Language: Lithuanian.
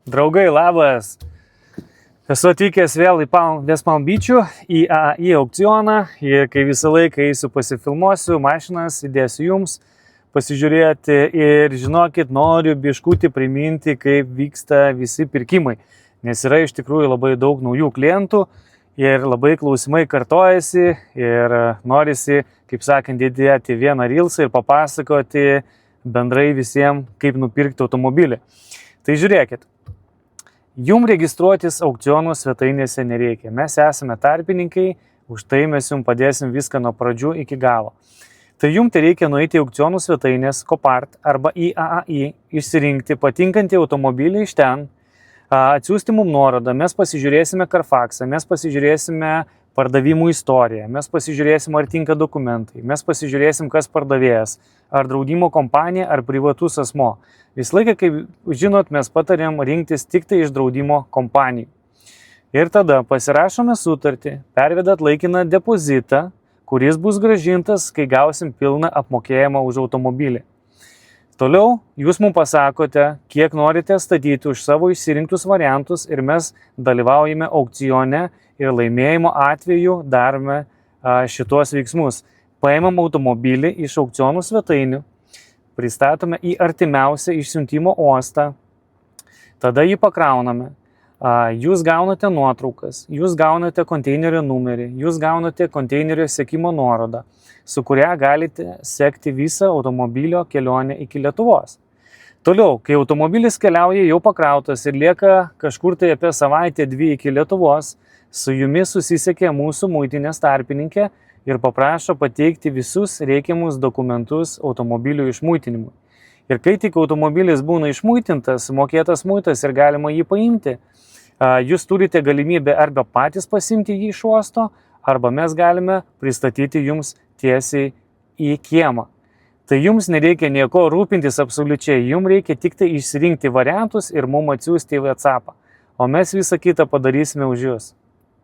Draugai, labas. Esu atvykęs vėl į West Palm Beach'ų, į aukcioną ir kai visą laiką eisiu pasifilmuosiu, mašinas įdėsiu jums pasižiūrėti ir žinokit, noriu biškutį priminti, kaip vyksta visi pirkimai, nes yra iš tikrųjų labai daug naujų klientų ir labai klausimai kartojasi ir norisi, kaip sakant, įdėti vieną reelsą ir papasakoti bendrai visiems, kaip nupirkti automobilį. Tai žiūrėkit. Jums registruotis aukcionų svetainėse nereikia. Mes esame tarpininkai, už tai mes jums padėsim viską nuo pradžių iki galo. Tai jums tai reikia nueiti į aukcionų svetainės Copart arba į AAI, išsirinkti patinkantį automobilį iš ten, atsiųsti mums nuorodą, mes pasižiūrėsime Carfaxą, mes pasižiūrėsime pardavimų istoriją, mes pasižiūrėsim, ar tinka dokumentai, mes pasižiūrėsim, kas pardavėjas, ar draudimo kompanija, ar privatus asmo. Visą laiką, kaip žinot, mes patarėm rinktis tik tai iš draudimo kompanijų. Ir tada pasirašome sutartį, pervedat laikiną depozitą, kuris bus grąžintas, kai gausim pilną apmokėjimą už automobilį. Toliau jūs mums pasakote, kiek norite statyti už savo išsirinktus variantus ir mes dalyvaujame aukcione ir laimėjimo atveju darome šitos veiksmus. Paimam automobilį iš aukcionų svetainių, pristatome į artimiausią išsiuntimo uostą, tada jį pakrauname, jūs gaunate nuotraukas, jūs gaunate konteinerio numerį, jūs gaunate konteinerio sekimo nuorodą, su kuria galite sekti visą automobilio kelionę iki Lietuvos. Toliau, kai automobilis keliauja jau pakrautas ir lieka kažkur tai apie savaitę dvi iki Lietuvos, su jumis susisiekė mūsų muitinės tarpininkė ir paprašo pateikti visus reikiamus dokumentus automobilių išmuitinimui. Ir kai tik automobilis būna išmuitintas, mokėtas muitas ir galima jį paimti, jūs turite galimybę arba patys pasimti jį iš uosto, arba mes galime pristatyti jums tiesiai į kiemą. Tai jums nereikia nieko rūpintis absoliučiai, jums reikia tik tai išsirinkti variantus ir mums atsiųsti į WhatsAppą, o mes visą kitą padarysime už jūs.